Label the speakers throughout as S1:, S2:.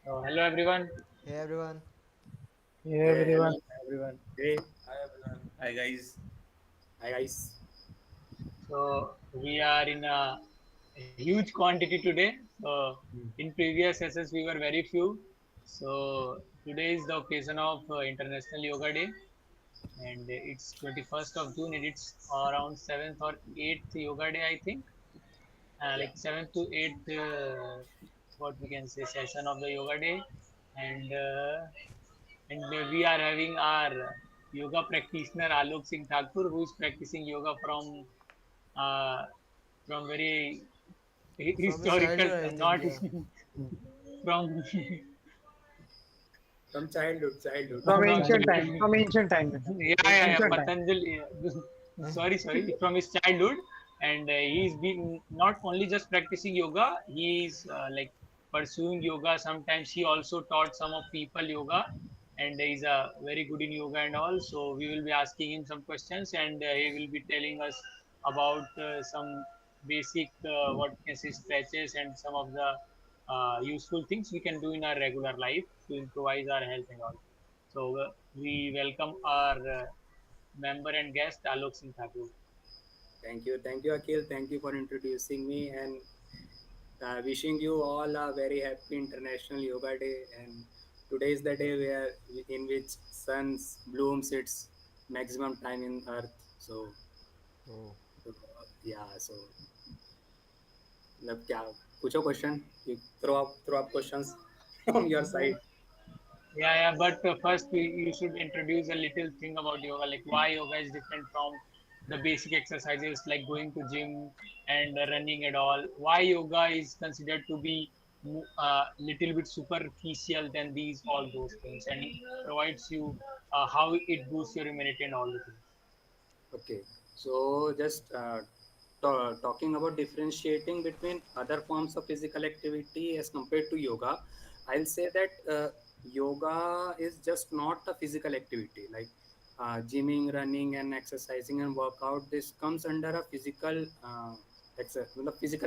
S1: Hello everyone.
S2: Hey everyone.
S3: Hey
S4: Hey,
S3: everyone.
S4: hello everyone. Hey, hi everyone. Hi guys. Hi guys.
S1: So we are in a huge quantity today. So
S4: Hmm.
S1: in previous sessions we were very few. So today is the occasion of International Yoga Day, and it's 21st of June, and it's around 7th or 8th Yoga Day, I think.
S4: Yeah.
S1: Like 7th to 8th, what we can say, session of the Yoga Day, and we are having our yoga practitioner Alok Singh Thakur, who is practicing yoga uh, from very
S2: From his
S1: historical,
S2: childhood, I think.
S1: not
S2: Yeah.
S4: Hmm.
S1: from
S4: From childhood, childhood.
S3: From
S1: from
S3: ancient
S1: childhood.
S3: time. From ancient time.
S1: Yeah,
S3: Ancient time.
S1: Patanjali. Sorry, from his childhood, and he's been not only just practicing yoga, he's like pursuing yoga. Sometimes he also taught some of people yoga, and he's very good in yoga and all. So we will be asking him some questions, and he will be telling us about some basic what can say stretches and some of the useful things we can do in our regular life to improvise our health and all. So we welcome our member and guest Alok Singh Thakur.
S4: Thank you, Akhil. Thank you for introducing me and wishing you all a very happy International Yoga Day. And today is the day where in which sun blooms its maximum time in Earth.
S2: Oh.
S4: So yeah. So मतलब क्या पूछो question. You throw up questions from your side.
S1: Yeah. But first, you should introduce a little thing about yoga, like why yoga is different from the basic exercises like going to gym and running and all. Why yoga is considered to be little bit superficial than these all those things, and provides you how it boosts your immunity and all the things.
S4: Okay, so just talking about differentiating between other forms of physical activity as compared to yoga, I'll say that yoga is just not a physical activity like gymming, running, and exercising and workout. This comes under a physical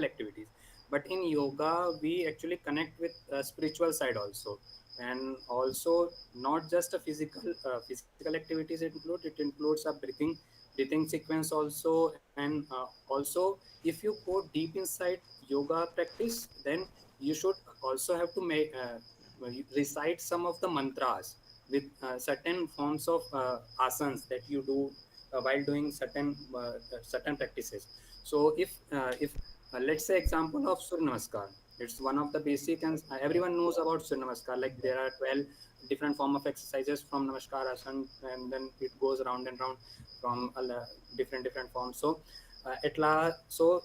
S4: activities. But in yoga, we actually connect with spiritual side also, and also not just a physical activities it includes a breathing sequence also, and also if you go deep inside yoga practice, then you should also have to make recite some of the mantras with certain forms of asanas that you do while doing certain practices. So if let's say example of Surya Namaskar, it's one of the basic, and everyone knows about Surya Namaskar. Like there are 12 different form of exercises from Namaskar Asana, and then it goes round and round from different forms. So at last, so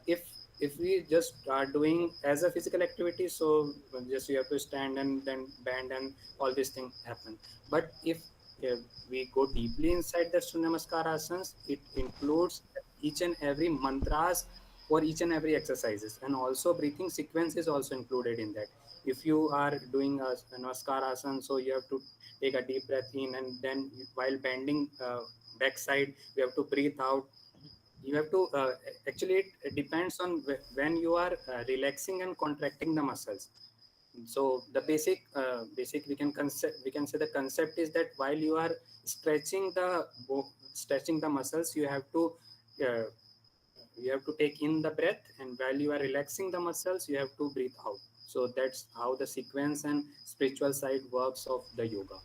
S4: if we just are doing as a physical activity, so just you have to stand and then bend and all these things happen. But if we go deeply inside the Surya Namaskar asanas, it includes each and every mantras for each and every exercises, and also breathing sequence is also included in that. If you are doing a Namaskar asana, so you have to take a deep breath in, and then while bending backside, you have to breathe out. You have to actually it depends on when you are relaxing and contracting the muscles. So the basic we can say the concept is that while you are stretching the muscles, uh, you have to take in the breath, and while you are relaxing the muscles, you have to breathe out. So that's how the sequence and spiritual side works of the yoga,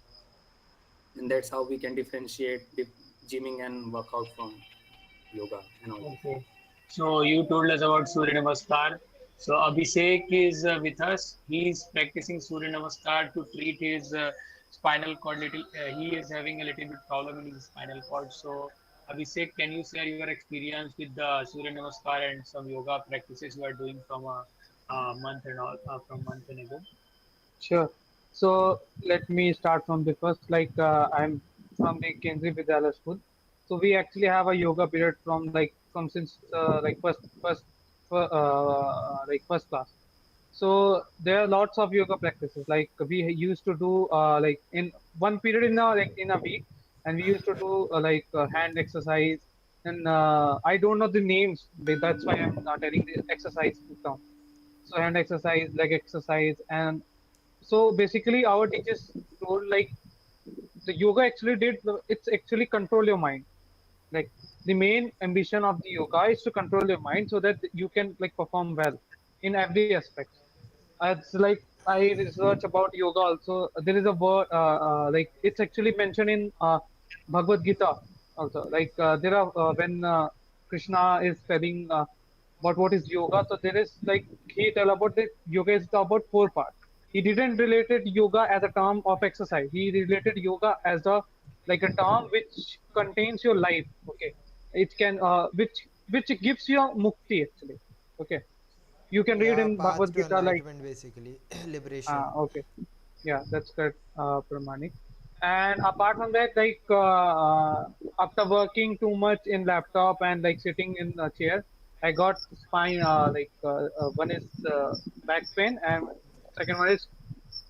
S4: and that's how we can differentiate the gymming and workout from yoga and all.
S1: Okay. So you told us about Surya Namaskar. So Abhishek is with us. He is practicing Surya Namaskar to treat his spinal cord. He is having a little bit problem in his spinal cord. So Abhishek, can you share your experience with the Surya Namaskar and some yoga practices you are doing from a month and all from month and ago?
S3: Sure. So let me start from the first. I'm from the Kendriya Vidyalaya school. So we actually have a yoga period from from since first class. So there are lots of yoga practices. Like we used to do in one period in a week, and we used to do hand exercise. And I don't know the names. That's why I'm not telling the exercise term. So hand exercise, leg exercise, and So basically, our teachers told like the yoga actually it's actually control your mind. Like the main ambition of the yoga is to control your mind so that you can like perform well in every aspect. It's like I research about yoga also. There is a word like it's actually mentioned in Bhagavad Gita also. Like there are when Krishna is telling about what is yoga. So there is like he tell about the yoga is about four parts. He didn't related yoga as a term of exercise. He related yoga as a like a term which contains your life. Okay, it can which gives you a mukti actually. Okay, you can read
S2: Yeah,
S3: in
S2: path
S3: Bhagavad
S2: to
S3: Gita like
S2: enlightenment basically, liberation.
S3: okay, yeah, that's correct, Pramanik. And apart from that, like after working too much in laptop and like sitting in a chair, I got spine one is back pain and second one is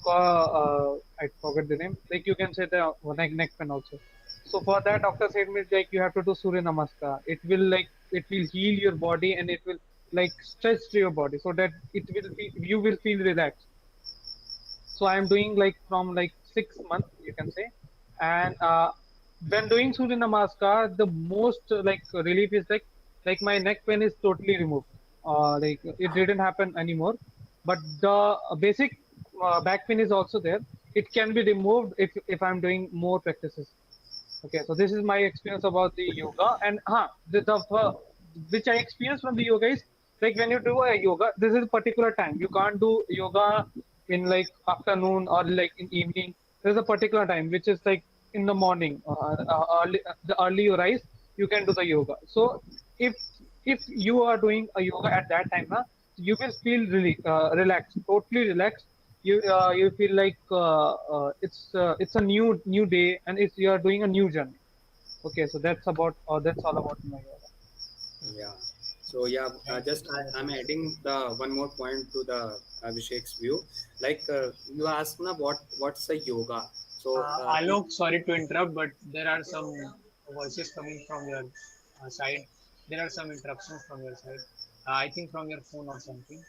S3: I forget the name. Like you can say the neck pain also. So for that, doctor said me like you have to do Surya Namaskar. It will heal your body and it will like stretch to your body so that it will be you will feel relaxed. So I am doing like from like 6 months you can say, and when doing Surya Namaskar, the most like relief is like my neck pain is totally removed. Like it didn't happen anymore, but the basic back pain is also there. It can be removed if I'm doing more practices. Okay, so this is my experience about the yoga, and which I experienced from the yoga is like when you do a yoga, this is a particular time. You can't do yoga in like afternoon or like in evening. There's a particular time which is like in the morning, the early you rise, you can do the yoga. So if if you are doing a yoga at that time, you will feel really relaxed, totally relaxed. You feel like it's a new day and it's you are doing a new journey. Okay, so that's all about my yoga.
S4: Yeah. So yeah, just I'm adding the one more point to the Abhishek's view. Like you asked na what's a yoga? So
S1: Alok, sorry to interrupt, but there are some voices coming from your side. There are some interruptions from your side. I think from your phone or something.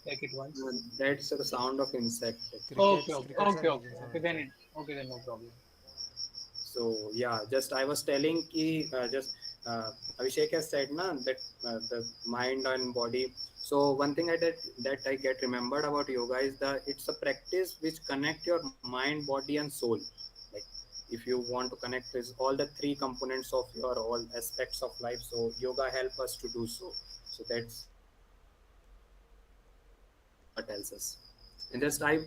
S1: Check it once.
S4: that's the sound of insect actually.
S1: Okay,
S2: Crickets,
S1: okay,
S2: crickets are
S1: okay,
S2: making
S1: okay, okay.
S2: sound.
S1: Then
S2: So
S1: no problem.
S4: So yeah, just I was telling ki just Abhishek has said na that the mind and body. So one thing that I get remembered about yoga is that it's a practice which connect your mind, body, and soul. Like if you want to connect this all the three components of your all aspects of life, so yoga help us to do so. So that's yoga tells us. And just I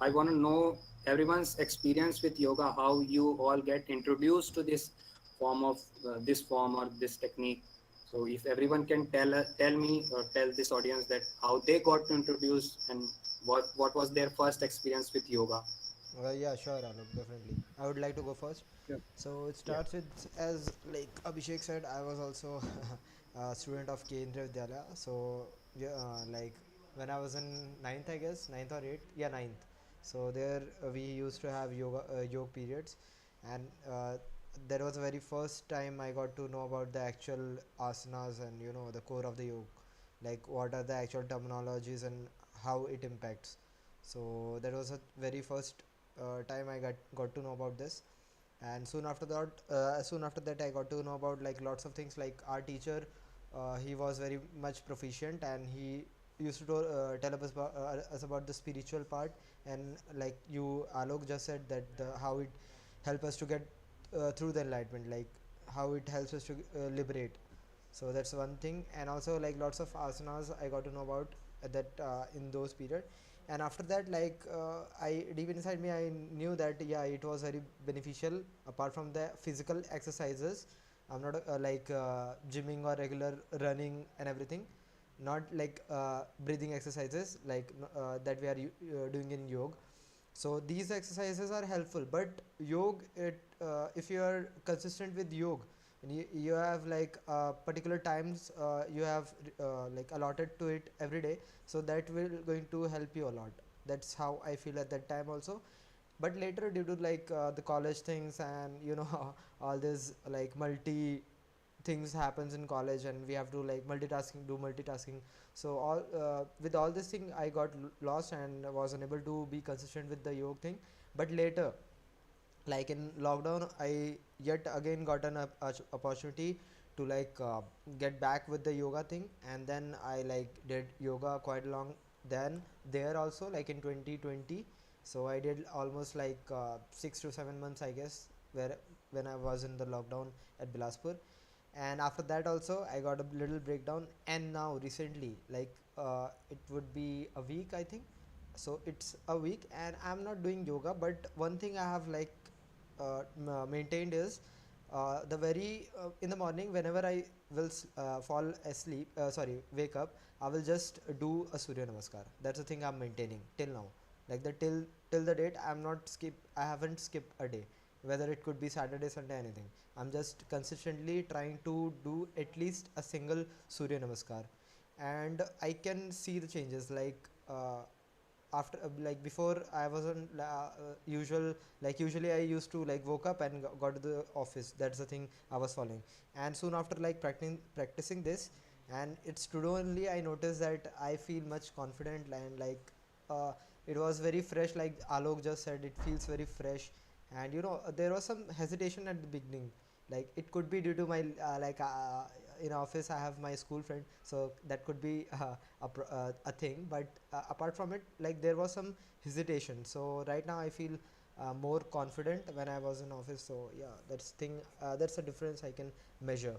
S4: want to know everyone's experience with yoga, how you all get introduced to this form or this technique. So if everyone can tell me or tell this audience that how they got introduced and what was their first experience with yoga.
S2: yeah, sure, Alok, definitely. I would like to go first.
S3: Yeah.
S2: So it
S1: Yeah.
S2: starts with, as like Abhishek said, I was also a student of Kendriya Vidyalaya. So yeah, like when I was in ninth, I guess ninth or eighth, yeah, ninth. So there we used to have yoga periods, and that was the very first time I got to know about the actual asanas and the core of the yoga, like what are the actual terminologies and how it impacts. So that was a very first time I got to know about this. And soon after that I got to know about like lots of things. Like our teacher, he was very much proficient, and he used to tell us about the spiritual part. And like you, Alok, just said that how it help us to get through the enlightenment, like how it helps us to liberate. So that's one thing. And also like lots of asanas I got to know about that in those period. And after that, like I deep inside me I knew that yeah, it was very beneficial. Apart from the physical exercises, I'm not gymming or regular running and everything, not like breathing exercises like that we are doing in yoga. So these exercises are helpful, but yoga, if you are consistent with yoga, and you have like particular times you have like allotted to it every day, so that will going to help you a lot. That's how I feel at that time also. But later, due to like the college things and all this like multi things happens in college and we have to like multitasking, do multitasking. So all with all this thing I got lost and was unable to be consistent with the yoga thing. But later, like in lockdown, I yet again got an opportunity to like get back with the yoga thing, and then I like did yoga quite long then there also, like in 2020. So I did almost like 6 to 7 months I guess, where when I was in the lockdown at Bilaspur. And after that also I got a little breakdown, and now recently, like it would be a week I think. So it's a week and I'm not doing yoga, but one thing I have like maintained is the very in the morning whenever I will fall asleep, sorry, wake up, I will just do a Surya Namaskar. That's the thing I'm maintaining till now. Like the till the date I haven't skipped a day, whether it could be Saturday, Sunday, anything. I'm just consistently trying to do at least a single Surya Namaskar, and I can see the changes. Like after like before I wasn't usual, like usually I used to like woke up and got to the office. That's the thing I was following. And soon after like practicing this, and it's today only I noticed that I feel much confident, and like uh, it was very fresh, like Alok just said, it feels very fresh. And you know, there was some hesitation at the beginning, like it could be due to my in office I have my school friend, so that could be a thing. But apart from it, like there was some hesitation. So right now I feel more confident when I was in office. So yeah, that's a difference I can measure.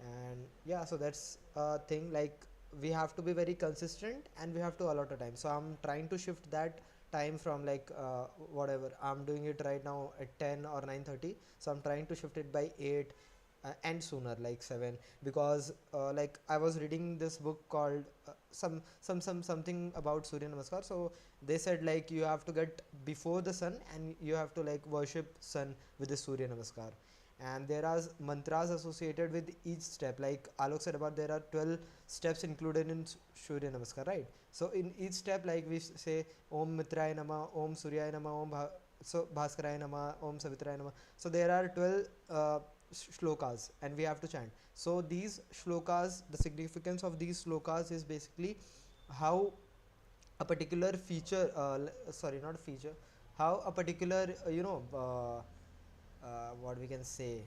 S2: And yeah, so that's a thing, like we have to be very consistent and we have to allot a time. So I'm trying to shift that time from like whatever I'm doing it right now at 10 or 9:30. So I'm trying to shift it by 8 and sooner, like 7. Because like I was reading this book called something about Surya Namaskar. So they said like you have to get before the sun and you have to like worship sun with the Surya Namaskar. And there are mantras associated with each step. Like Alok said about, there are 12 steps included in Surya Namaskar, right? So in each step, like we say Om Mitraya Nama, Om Suryaya Nama, so Bhaskaraya Nama, Om Savitraya Nama. So there are 12 shlokas and we have to chant. So these shlokas, the significance of these shlokas is basically how a particular feature, sorry, not feature, how a particular what we can say,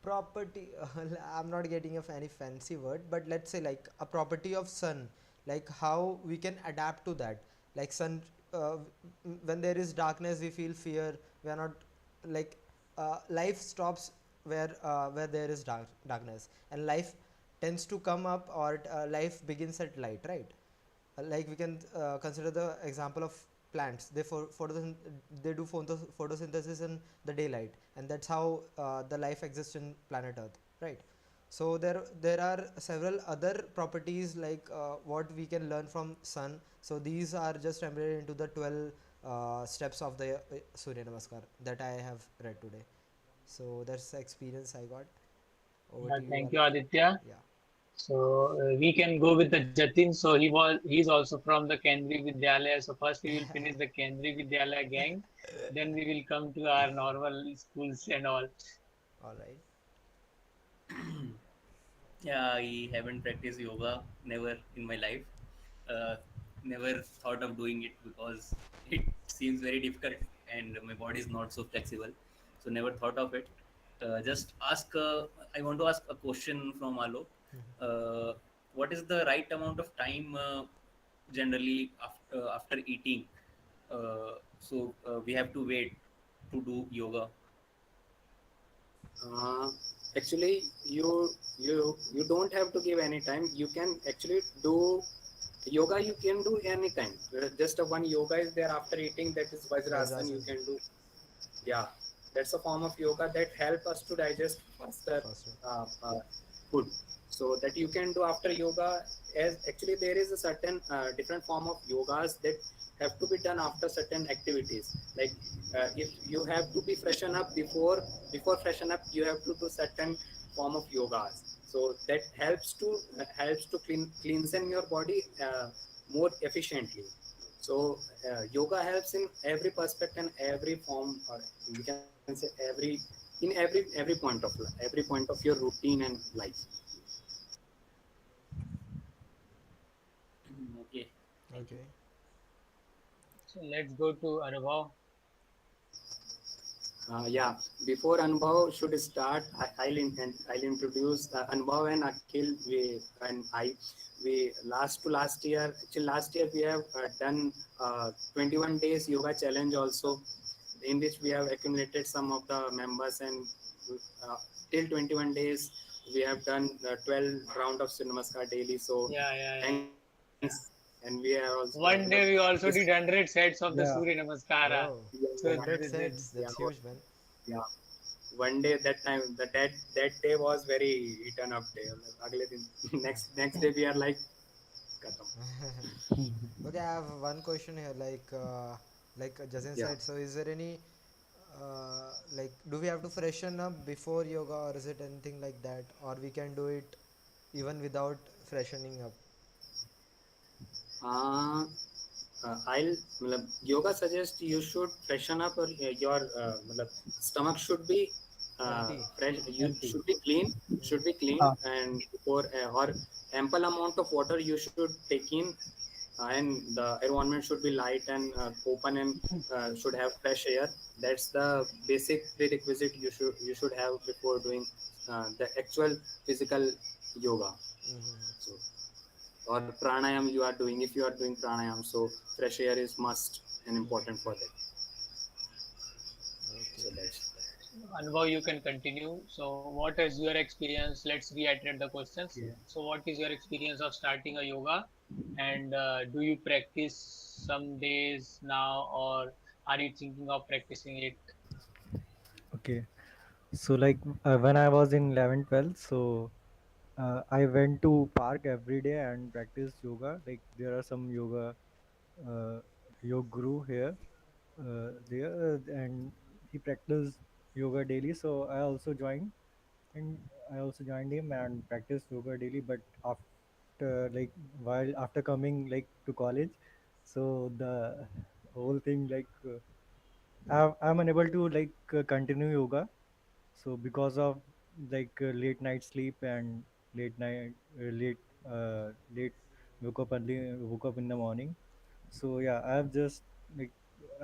S2: property. I'm not getting of any fancy word, but let's say like a property of sun, like how we can adapt to that. Like sun, when there is darkness we feel fear. We are not like life stops where there is darkness, and life tends to come up, or life begins at light, right? Like we can consider the example of plants. They do photosynthesis in the daylight, and that's how the life exists in planet earth, right? So there are several other properties, like what we can learn from sun. So these are just embedded into the 12 steps of the Surya Namaskar that I have read today. So that's the experience I got. Over to you,
S1: Thank you,
S2: Alok.
S1: Aditya.
S2: Yeah.
S1: So we can go with the Jatin. So he's also from the Kendriya Vidyalaya. So first we will finish the Kendriya Vidyalaya gang, then we will come to our normal schools and all.
S2: All right.
S5: Yeah, I haven't practiced yoga never in my life. Uh, Never thought of doing it because it seems very difficult and my body is not so flexible. So never thought of it. Just ask. I want to ask a question from Alok. Uh, what is the right amount of time generally after eating? We have to wait to do yoga.
S4: uh, Actually, you don't have to give any time. You can actually do yoga. You can do anytime. Just a one yoga is there after eating, that is Vajrasana. You
S2: Vajrasana.
S4: can do. Yeah, that's a form of yoga that help us to digest faster
S2: Faster.
S4: food. So that you can do after yoga. As actually there is a certain different form of yogas that have to be done after certain activities. Like if you have to be freshen up before freshen up, you have to do certain form of yogas. So that helps to cleansen your body more efficiently. So yoga helps in every perspective and every form, or we can say every point of life, every point of your routine and life.
S5: Okay, thank you.
S2: Okay.
S1: So let's go to Anubhav.
S4: Yeah, before Anubhav should start, I'll introduce Anubhav and Akhil. We and I, we last year, actually last year we have done 21 days yoga challenge also, in which we have accumulated some of the members, and uh, till 21 days we have done 12 round of Surya Namaskar daily. So
S1: Yeah, yeah, yeah.
S4: thanks, and we are also
S1: One day we also did 100 sets of the
S3: Yeah.
S1: Surya Namaskara.
S2: Oh,
S1: So
S2: 100
S1: th- th-
S2: sets.
S4: yeah,
S2: That's huge, man.
S4: yeah. One day that time that day was very eaten up day. अगले दिन next day we are like
S2: Okay, I have one question here. Like Jasin
S4: yeah.
S2: said, so is there any like do we have to freshen up before yoga, or is it anything like that, or we can do it even without freshening up?
S4: uh, I'll yoga suggests you should freshen up, or your stomach should be
S2: Empty.
S4: fresh. You
S3: Empty.
S4: should be clean. Should be clean,
S3: Ah,
S4: and for or ample amount of water you should take in, and the environment should be light and open, and should have fresh air. That's the basic prerequisite you should have before doing the actual physical yoga.
S2: Mm-hmm.
S4: So, or pranayam you are doing, if you are doing pranayam, so fresh air is must and important for that. So
S2: Okay.
S4: that's
S1: Anubhav, you can continue. So what is your experience? Let's reiterate the questions.
S3: okay.
S1: So what is your experience of starting a yoga? And do you practice some days now, or are you thinking of practicing it?
S6: Okay. So like when I was in 11th, 12th, so I went to park every day and practiced yoga. Like there are some uh, yoga guru here, there, and he practiced yoga daily. So I also joined him and practiced yoga daily. But after after coming like to college, so the whole thing I'm unable to continue yoga. So because of late night sleep and late night late woke up in the morning. So yeah, I've just like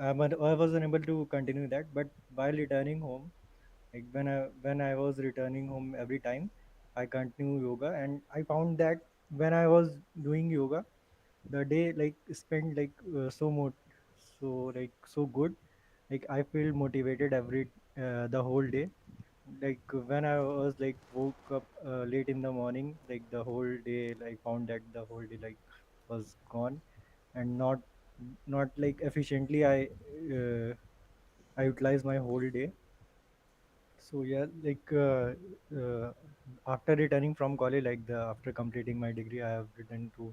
S6: I was unable to continue that. But while returning home, like when I was returning home every time, I continue yoga, and I found that when I was doing yoga, the day spent so good. Like I feel motivated the whole day. Like when I was woke up late in the morning, like the whole day, like found that the whole day was gone, and not like efficiently uh, I utilized my whole day. So yeah, after returning from college, after completing my degree, I have returned to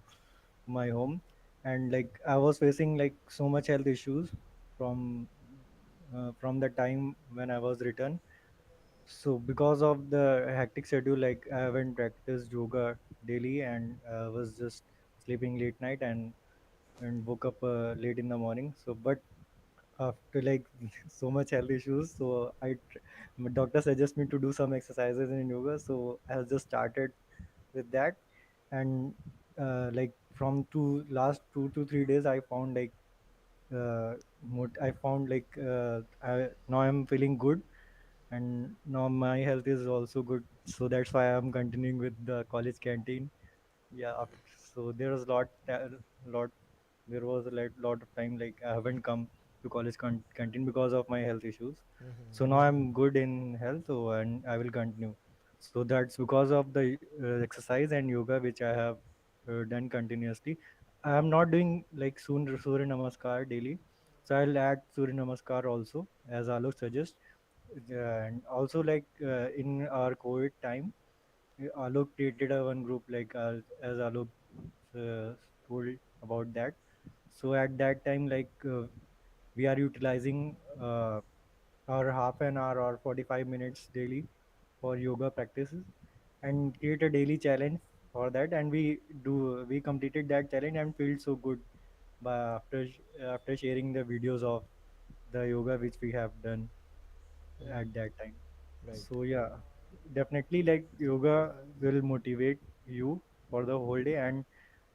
S6: my home, and like I was facing like so much health issues from from the time when I was returned. So because of the hectic schedule, like I haven't practiced yoga daily, and was just sleeping late night and woke up late in the morning. So but after so much health issues, so my doctor suggests me to do some exercises in yoga. So I have just started with that, and from last 2 to 3 days, I found I found now I'm feeling good, and now my health is also good. So that's why I'm continuing with the college canteen. Yeah, so there was lot there was lot of time like I haven't come to college canteen because of my health issues. So now I'm good in health, so and I will continue. So that's because of the exercise and yoga which I have done continuously. I am not doing like Surya Namaskar daily, so I'll add Surya Namaskar also as Alok suggests. And also in our COVID time, Alok created a one group as Alok uh, told about that. So at that time, we are utilizing our half an hour or 45 minutes daily for yoga practices, and create a daily challenge for that. And we completed that challenge and felt so good. by after sharing the videos of the yoga which we have done at that time.
S2: Right.
S6: So yeah, definitely like yoga will motivate you for the whole day and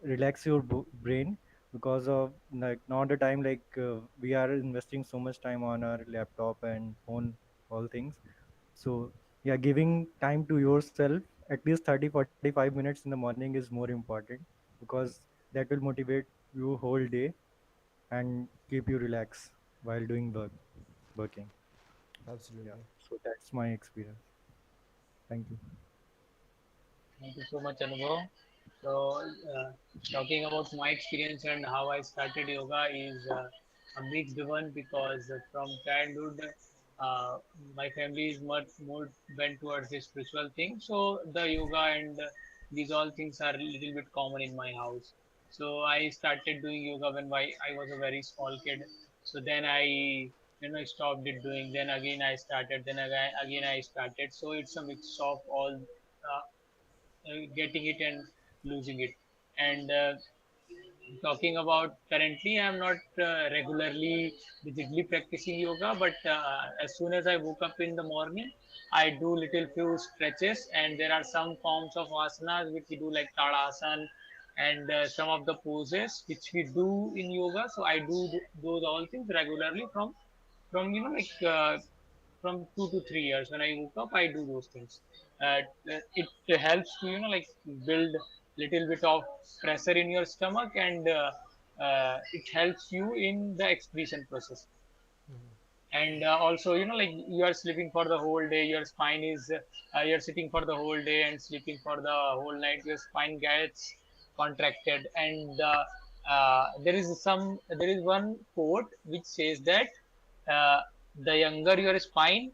S6: relax your brain, because of like now the time like we are investing so much time on our laptop and phone, all things. So yeah, giving time to yourself at least 30-45 minutes in the morning is more important, because that will motivate you whole day and keep you relaxed while doing working. Yeah,
S2: Absolutely.
S6: so that's my experience. Thank you.
S1: Thank you so much, Anubhav. So, talking about my experience and how I started yoga is a mixed one, because from childhood, uh, my family is much more bent towards the spiritual thing. So, the yoga and these all things are a little bit common in my house. So, I started doing yoga when I was a very small kid. So, then I stopped it doing. Then again, I started. Then again I started. So, it's a mix of all. Getting it and losing it. And talking about currently, I'm not regularly digitally practicing yoga, but as soon as I woke up in the morning, I do little few stretches, and there are some forms of asanas which we do like Tadasana and some of the poses which we do in yoga. So I do those all things regularly from from 2 to 3 years. When I woke up, I do those things. It helps to like build little bit of pressure in your stomach, and it helps you in the excretion process. And also, like you are sleeping for the whole day, your spine is you're sitting for the whole day and sleeping for the whole night. Your spine gets contracted, and there is one quote which says that uh, the younger your spine,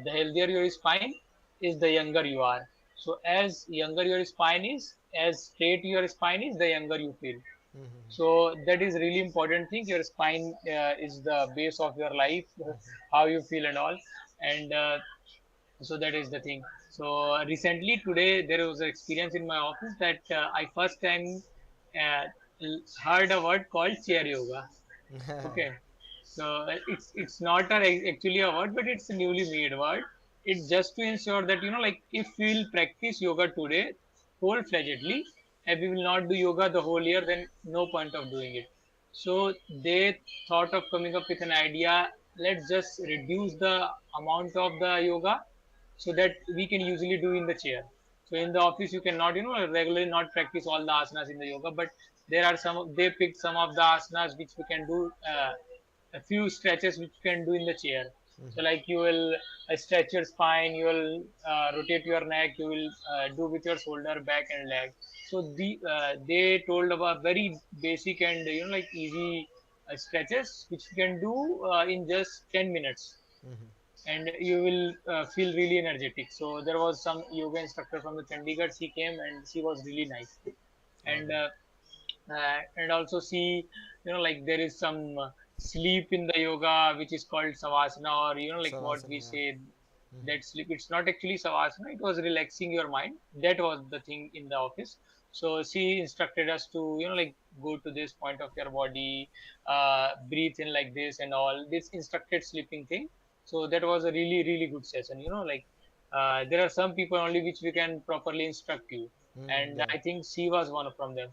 S1: the healthier your spine is, the younger you are. So as younger your spine is, as straight your spine is, the younger you feel. So that is really important thing. Your spine is the base of your life, how you feel and all. And so that is the thing. So recently today there was an experience in my office that I first time uh, heard a word called chair yoga. Okay, so it's not actually a word, but it's a newly made word. It's just to ensure that like if we will practice yoga today whole fledgedly, and we will not do yoga the whole year, then no point of doing it. So they thought of coming up with an idea. Let's just reduce the amount of the yoga so that we can usually do in the chair. So in the office, you cannot, regularly not practice all the asanas in the yoga, but there are they picked some of the asanas which we can do, a few stretches which you can do in the chair. So like you will stretch your spine, you will rotate your neck, you will do with your shoulder, back and leg. So they told about very basic and like easy stretches which you can do in just 10 minutes, and you will feel really energetic. So there was some yoga instructor from the Chandigarh. She came and she was really nice,
S2: All
S1: and
S2: right.
S1: also see, like there is some sleep in the yoga which is called savasana, or like what we
S2: Savasana, yeah.
S1: say, that sleep. It's not actually savasana. It was relaxing your mind. That was the thing in the office. So she instructed us to like go to this point of your body, breathe in like this and all this instructed sleeping thing. So that was a really really good session. Like there are some people only which we can properly instruct you, and
S2: Yeah.
S1: I think she was one from them.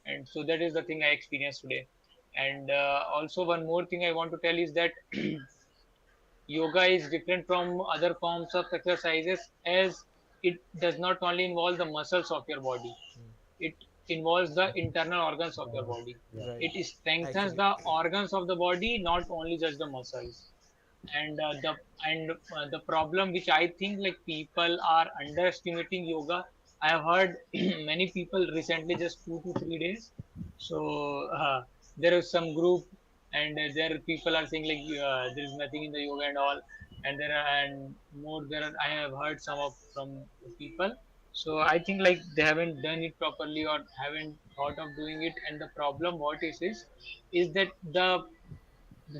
S1: And so that is the thing I experienced today. And also one more thing I want to tell is that yoga is different from other forms of exercises, as it does not only involve the muscles of your body, it involves the internal organs of your body.
S6: Yeah.
S2: Right.
S1: It strengthens
S2: Actually,
S1: the organs of the body, not only just the muscles. And the problem which I think like people are underestimating yoga. I have heard many people recently, just 2 to 3 days. So there is some group, and there people are saying like there is nothing in the yoga and all, and there are and more there are, I have heard some of from people. So I think like they haven't done it properly or haven't thought of doing it, and the problem what is that the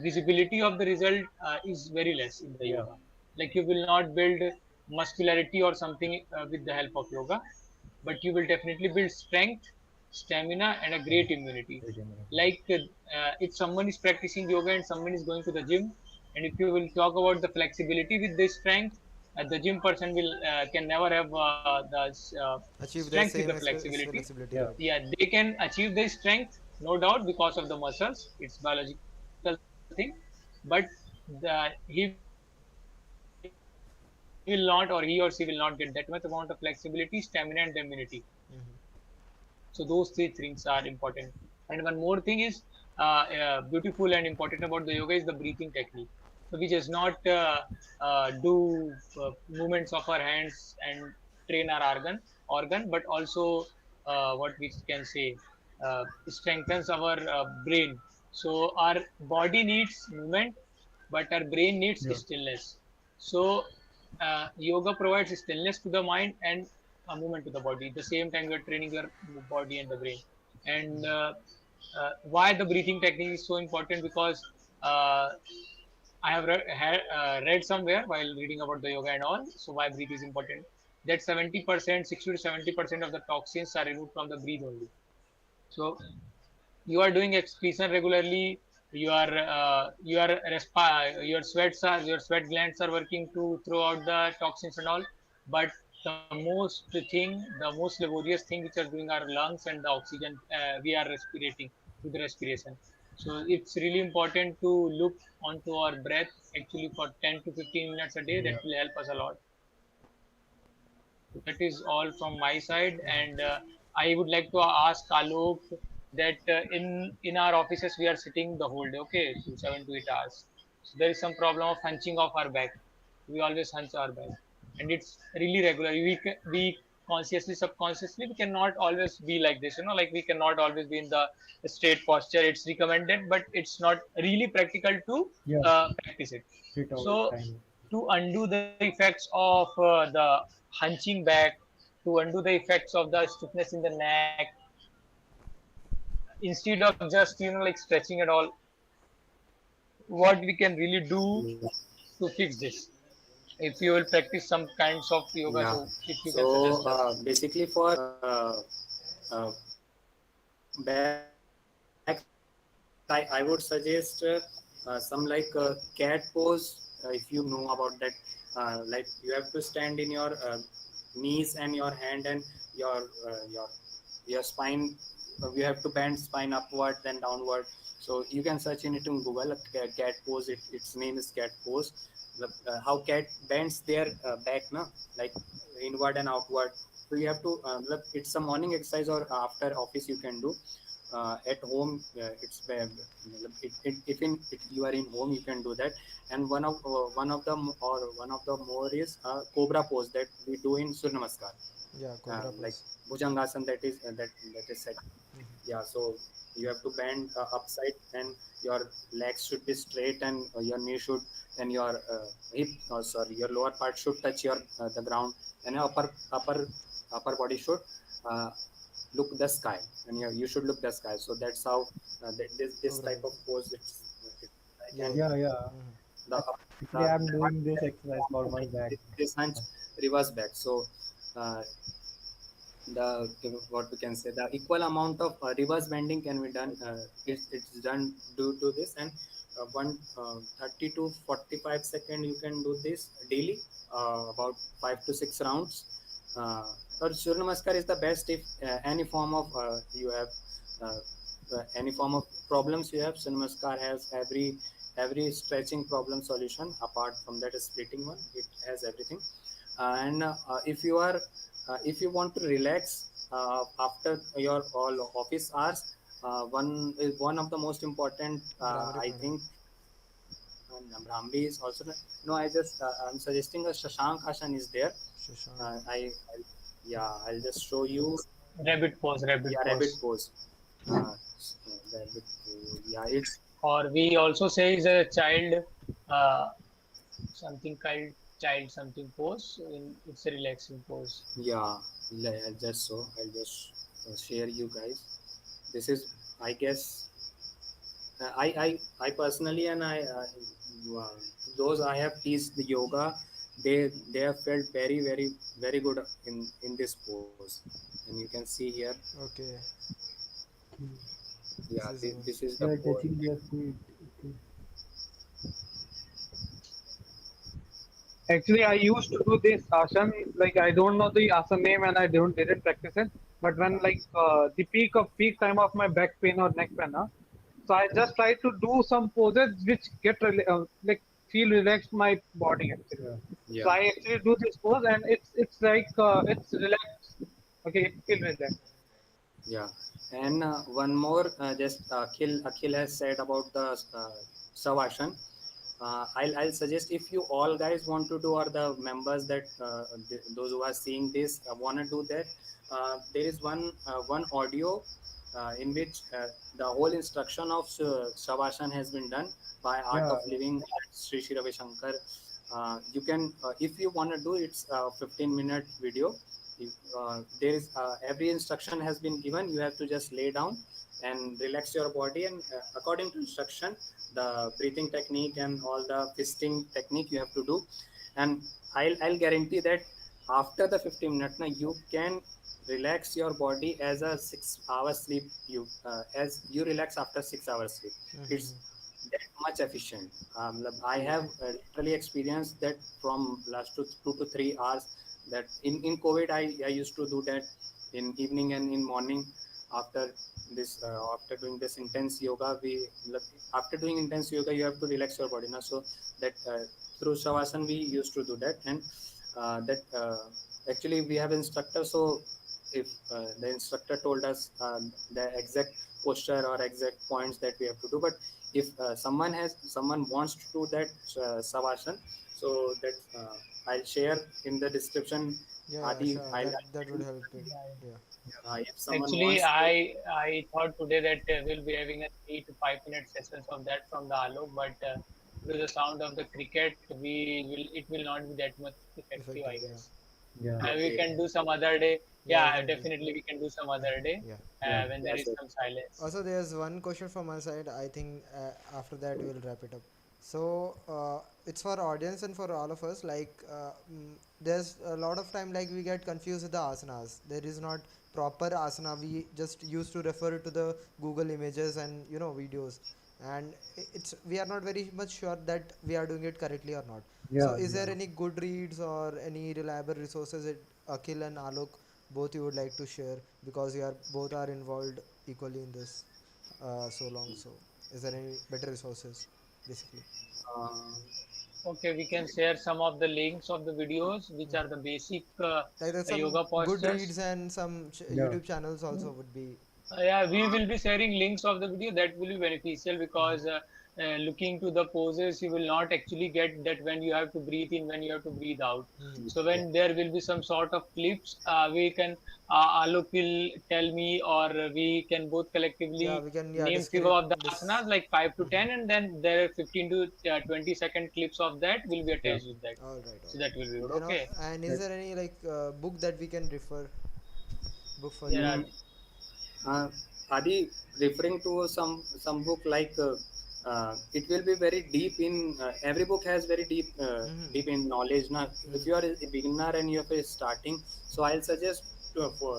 S1: visibility of the result is very less in the
S6: Yeah.
S1: yoga. Like you will not build muscularity or something with the help of yoga, but you will definitely build strength, stamina, and a great immunity.
S6: Great immunity.
S1: Like if someone is practicing yoga and someone is going to the gym, and if you will talk about the flexibility with this strength, the gym person will can never have the
S2: Achieve
S1: strength
S2: the
S1: with the
S2: same
S1: flexibility.
S2: flexibility,
S6: Yeah.
S2: right?
S1: Yeah, they can achieve the strength, no doubt, because of the muscles. It's biological thing, but he will not, or he or she will not get that much amount of flexibility, stamina, and the immunity.
S2: Mm-hmm.
S1: So those three things are important. And one more thing is beautiful and important about the yoga is the breathing technique. So we just not do movements of our hands and train our organ, but also what we can say strengthens our brain. So our body needs movement, but our brain needs
S6: Yeah.
S1: stillness. So yoga provides stillness to the mind and a movement to the body. At the same time, you're training your body and the brain. And why the breathing technique is so important? Because uh, I have read somewhere while reading about the yoga and all. So why breathe is important? That 70%, 60 to 70% of the toxins are removed from the breath only. So you are doing excretion regularly, your sweat glands are working to throw out the toxins and all, but the most laborious thing which are doing our lungs and the oxygen we are respirating through the respiration. So it's really important to look onto our breath actually for 10 to 15 minutes a day. That
S6: Yeah.
S1: will help us a lot. So that is all from my side, and I would like to ask Alok that in our offices we are sitting the whole day, okay, so 7 to 8 hours. So there is some problem of hunching of our back. We always hunch our back, and it's really regular. We consciously, subconsciously, we cannot always be like this. Like we cannot always be in the straight posture. It's recommended, but it's not really practical to
S6: Yeah.
S1: practice it.
S6: Sit all
S1: So
S6: the time.
S1: to undo the effects of the hunching back, to undo the effects of the stiffness in the neck, instead of just like stretching at all, what we can really do to fix this? If you will practice some kinds of yoga,
S4: Yeah.
S1: so if you can
S4: So
S1: suggest us.
S4: basically, for uh, back strength, I would suggest some like cat pose. If you know about that, like you have to stand in your knees and your hand and your your spine. You have to bend spine upward then downward. So you can search in it in Google. Cat pose. Its name is cat pose. How cat bends their back, na, like inward and outward. So you have to look, it's a morning exercise or after office you can do. At home if you are in home you can do that. And one of the more is cobra pose that we do in Surya Namaskar,
S2: Yeah, cobra
S4: like
S2: pose.
S4: Bhujangasana, that is set.
S2: Mm-hmm.
S4: Yeah, so you have to bend upside and your legs should be straight and your knee should and your hip sorry your lower part should touch your the ground, and your upper body should uh, look the sky, and you should look the sky. So that's how this
S2: Cobra
S4: type of
S2: pose.
S4: pose it's like.
S2: Yeah,
S4: And
S2: yeah.
S6: Yeah, yeah.
S2: Mm-hmm.
S4: the
S6: Actually, I'm doing this exercise for my back.
S4: this hunch reverse back. So uh, the what we can say, the equal amount of reverse bending can be done. It's done due to this. And 30 to 45 second you can do this daily, about 5 to 6 rounds. Or Surya Namaskar is the best if any form of you have uh, any form of problems you have. Surya Namaskar has every stretching problem solution. Apart from that splitting one, it has everything. And if you want to relax after your all office hours, one of the most important,
S2: Bhramari
S4: I
S2: pranayama.
S4: think. Brahmi is also no. I'm suggesting a Shashank Ashan is there.
S2: Shashank.
S4: I yeah, I'll just show you.
S1: Rabbit pose, rabbit
S4: Yeah, rabbit
S1: pose.
S4: pose. Rabbit pose. Yeah, it's
S1: Or we also say is a child, uh, something called child something pose. It's a relaxing pose.
S4: yeah. I'll just share you guys. This is, I guess, I personally, and uh, those I have teached the yoga, they have felt very good in this pose, and you can see here.
S2: Okay. This
S4: Yeah,
S2: is
S4: this is
S6: They
S4: the
S6: are
S4: core.
S6: touching their feet. Okay.
S3: Actually, I used to do this asana. Like I don't know the asana name and I don't didn't practice it. But when like the peak time of my back pain or neck pain, so I just try to do some poses which like feel relaxed my body actually.
S6: Yeah.
S3: So
S4: Yeah,
S3: I actually do this pose and it's like it's relaxed. Okay, it feel relaxed.
S4: yeah. And one more, just Akhil has said about the Savashan. I'll suggest if you all guys want to do, or the members that those who are seeing this want to do that, there is one audio in which the whole instruction of Savashan has been done by Art
S6: Yeah.
S4: of Living Sri Sri Ravi Shankar. You can, if you want to do, it's a 15-minute video. If, there is every instruction has been given. You have to just lay down and relax your body, and according to instruction, the breathing technique and all the fisting technique you have to do. And I'll guarantee that after the 15 minutes now you can relax your body as a 6 hour sleep. You as you relax after 6 hours sleep, it's
S2: Mm-hmm.
S4: that much efficient. I have literally experienced that from last 2 to 3 hours. That in COVID, I used to do that in evening and in morning after this after doing this intense yoga. After doing intense yoga, you have to relax your body now. So that through Shavasana we used to do that, and that actually we have instructor. So if the instructor told us the exact posture or exact points that we have to do, but if someone wants to do that Savasana, so that I'll share in the description.
S2: Yeah, yeah,
S4: Adi,
S2: sure.
S4: I'll
S2: That would help it.
S1: Yeah.
S2: Yeah.
S4: if someone
S1: Actually,
S4: wants to.
S1: I thought today that we'll be having a 3 to 5 minute sessions of that from the Alok, but with the sound of the cricket, it will not be that much effective, I
S2: Effective. Yeah.
S1: guess.
S6: Yeah.
S1: We
S4: Okay.
S1: can do some other day.
S2: Yeah,
S1: Yeah,
S2: definitely.
S1: definitely we can do some other day
S2: Yeah.
S6: Yeah.
S1: when
S4: Yeah,
S1: there is
S4: sure.
S1: some silence.
S2: Also, there's one question from my side. I think after that we'll wrap it up. So it's for audience and for all of us. Like there's a lot of time like we get confused with the asanas. There is not proper asana. We just used to refer to the Google images and videos, and it's we are not very much sure that we are doing it correctly or not. So
S6: Yeah.
S2: is there
S6: Yeah.
S2: any good reads or any reliable resources that Akhil and Alok both you would like to share, because you are both are involved equally in this so long? So is there any better resources basically?
S4: Uh,
S1: Okay, we can share some of the links of the videos, which are the basic
S2: Like there's some
S1: yoga
S2: good reads
S1: postures.
S2: and some
S6: Yeah.
S2: YouTube channels also would be.
S1: Yeah, we will be sharing links of the video that will be beneficial because looking to the poses, you will not actually get that when you have to breathe in, when you have to breathe out.
S2: Mhm.
S1: So
S4: yeah.
S1: when there will be some sort of clips, we can Alok will tell me, or we can both
S2: Yeah,
S1: collectively
S2: we can, yeah,
S1: name few
S2: describe
S1: of the
S2: this.
S1: asanas like 5 to 10,
S2: Mhm.
S1: and then there are 15 to 20-second clips of that will be
S6: Yeah.
S1: attached with that.
S2: All right, all
S1: So that will be good.
S2: right.
S1: Okay.
S2: And is
S6: That,
S2: there any like book that we can refer, book for
S1: There are
S2: yoga?
S4: Mm, uh, Adi, referring to some book like it will be very deep in every book has very
S2: Mm-hmm.
S4: deep in knowledge. Now, if
S2: Mm-hmm.
S4: you are a beginner and you are starting, so I'll suggest for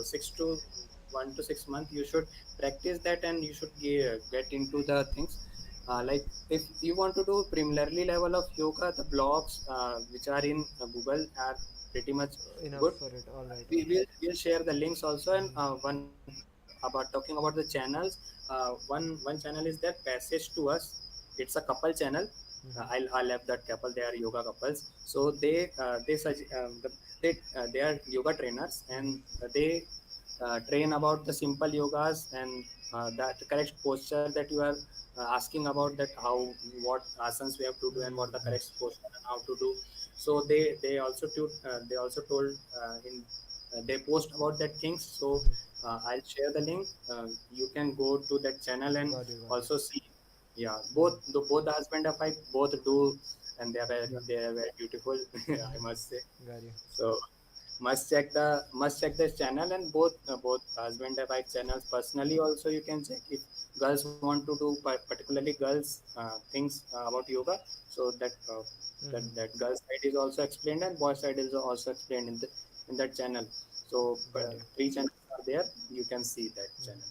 S4: 1 to 6 months you should practice that, and you should get into the things. Like if you want to do preliminary level of yoga, the blogs which are in Google are pretty much
S2: Enough
S4: good.
S2: for it. All right, all
S4: We
S2: right.
S4: will share the links also. And
S2: Mm-hmm.
S4: one about talking about the channels, one channel is there, Passage to Us. It's a couple channel.
S2: Mm-hmm.
S4: I'll have that couple. They are yoga couples. So they are yoga trainers, and
S2: Mm-hmm.
S4: they train about the simple yogas, and that correct posture that you are asking about, that how what asanas we have to do and what the
S2: Mm-hmm.
S4: correct posture and how to do. So they also told in they post about that things. So
S2: Mm-hmm.
S4: I'll share the link. You can go to that channel and
S2: Got you, got you.
S4: also see. Yeah,
S2: Mm-hmm.
S4: both the husband and wife both do, and
S6: yeah.
S4: they are very beautiful. I must say.
S2: Mm-hmm. Got you.
S4: So must check this channel, and both husband and wife channels. Personally also you can check if girls want to do particularly girls things about yoga. So
S2: Mm-hmm.
S4: that girl side is also explained, and boy side is also explained in that channel. So
S2: Got you.
S4: three channels are there. You can see that channel.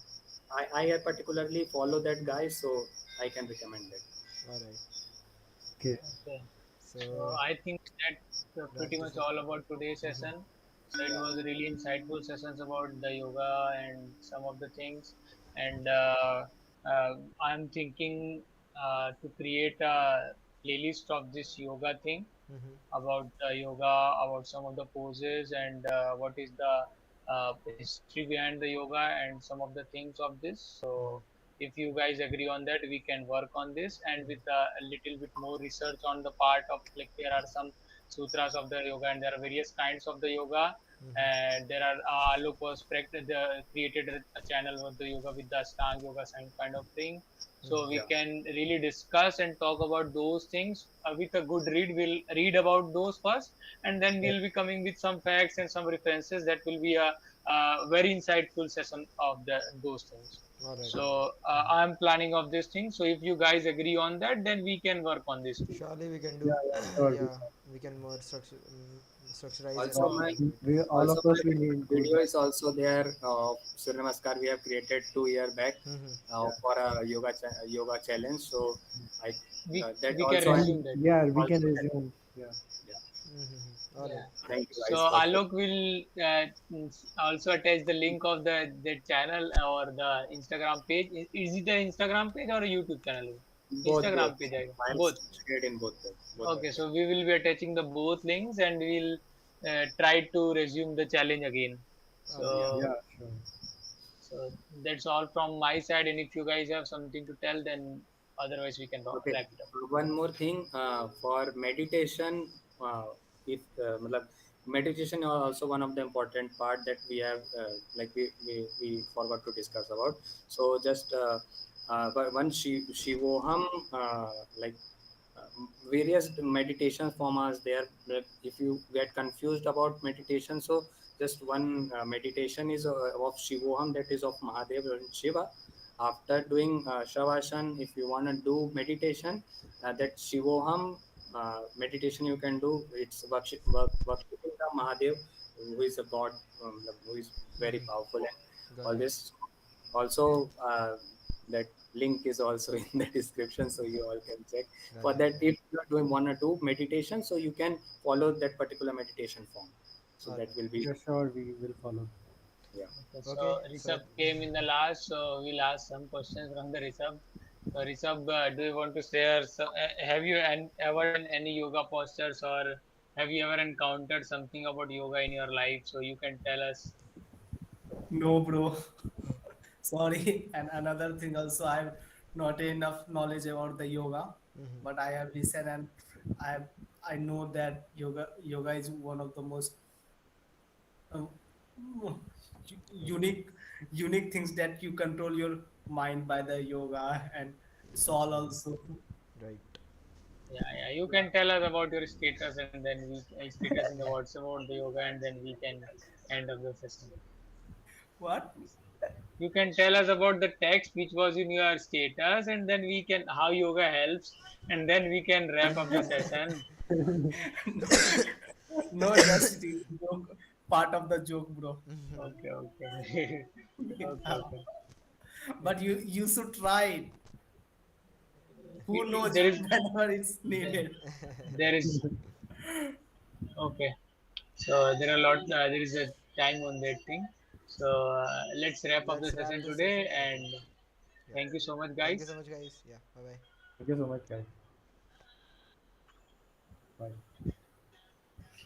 S4: I particularly follow that guy, so I can recommend that.
S2: All right.
S6: Okay.
S1: Okay. So
S2: So
S1: I think that's pretty
S2: that
S1: much
S2: is it.
S1: all about today's
S2: Mhm.
S1: session. So it was really insightful sessions about the yoga and some of the things. And I'm thinking to create a playlist of this yoga thing,
S2: Mhm.
S1: about the yoga, about some of the poses, and what is the history behind the yoga and some of the things of this. So
S2: Mhm.
S1: if you guys agree on that, we can work on this, and with
S2: Mhm.
S1: a little bit more research on the part of, like, there are some sutras of the yoga and there are various kinds of the yoga.
S2: Mhm.
S1: And there are Alok was created a channel with the yoga with the Ashtanga yoga sign kind of thing. So we
S2: Mhm.
S4: Yeah.
S1: can really discuss and talk about those things with a good read. We'll read about those first, and then we'll be coming with some facts and some references. That will be a very insightful session of those things.
S2: All right. All right.
S1: So I'm planning of this thing. So if you guys agree on that, then we can work on this too.
S2: Surely we can
S6: Yeah,
S2: do.
S6: yeah, sure.
S2: Yeah, we can more structurize and
S4: Also,
S2: work
S4: my
S2: on it.
S6: All
S4: also
S6: of us
S4: my
S6: we need good.
S4: video is also there. Surya Namaskar we have created 2 year back
S2: Mhm.
S6: Yeah.
S4: for a yoga challenge. So I
S1: We
S4: that
S1: we can
S4: also I
S1: resume
S6: And
S1: that.
S6: yeah, we can
S4: also
S6: resume. Yeah.
S4: yeah.
S2: Mhm. All right.
S1: Yeah.
S4: Thank you
S1: So
S4: guys for
S1: Alok will also attach the link of the channel or the Instagram page. Is it the Instagram page or a YouTube channel?
S4: both.
S1: Instagram page, I guess.
S4: I'm
S1: Both.
S4: shared in both the
S1: Okay,
S4: accounts.
S1: so we will be attaching the both links, and we'll try to resume the challenge again.
S2: All right.
S4: Yeah.
S1: So
S6: Yeah, sure.
S1: so that's all from my side. And if you guys have something to tell, then otherwise we can
S4: Okay.
S1: wrap it up.
S4: One more thing for meditation, if matlab, meditation is also one of the important part that we have, like we forgot to discuss about. So just but one Shivoham, like various meditation forms there. Like if you get confused about meditation, so just one meditation is of Shivoham, that is of Mahadev and Shiva. After doing Shavasana, if you want to do meditation, that Shivoham meditation you can do. It's worshipping the Mahadev, who is a god, who is very
S2: Mhm.
S4: powerful, and
S2: Got
S4: all
S2: it.
S4: this. Also, that link is also in the description, so you all can check.
S2: Got
S4: For
S2: it.
S4: that, if you are doing want to do meditation, so you can follow that particular meditation form. So
S2: All
S4: that
S2: right.
S4: will be
S6: Yeah, sure. We will follow.
S4: yeah.
S1: Okay,
S2: Okay.
S1: so
S2: So
S1: Rishabh came in the last, so we'll ask some questions from the Rishabh. So Rishabh, do you want to share? So, have you ever done any yoga postures, or have you ever encountered something about yoga in your life? So you can tell us.
S7: No, bro. Sorry. And another thing also, I have not enough knowledge about the yoga,
S2: mhm.
S7: but I have listened and I have, I know that yoga is one of the most um, unique unique things that you control your mind by the yoga and soul also.
S2: Right.
S1: Yeah, yeah. You
S7: Yeah.
S1: can tell us about your status, and then we status in the WhatsApp about the yoga, and then we can end up the session.
S7: What?
S1: You can tell us about the text which was in your status, and then we can how yoga helps, and then we can wrap up the session.
S7: No, no, just the joke, part of the joke, bro.
S1: Okay, okay, okay,
S7: Yeah.
S1: okay.
S7: But you should try it. Who knows
S1: There is
S7: whenever it's
S1: there,
S7: needed.
S1: there is okay. So there are a lot. There is a time on that thing. So let's wrap up the
S2: Let's wrap
S1: session
S2: this
S1: today,
S2: session. Okay.
S1: and
S2: Yeah.
S1: thank you so much,
S2: Thank you
S1: guys.
S2: so much, guys. Yeah. Bye bye.
S6: Thank you so much, guys. Bye.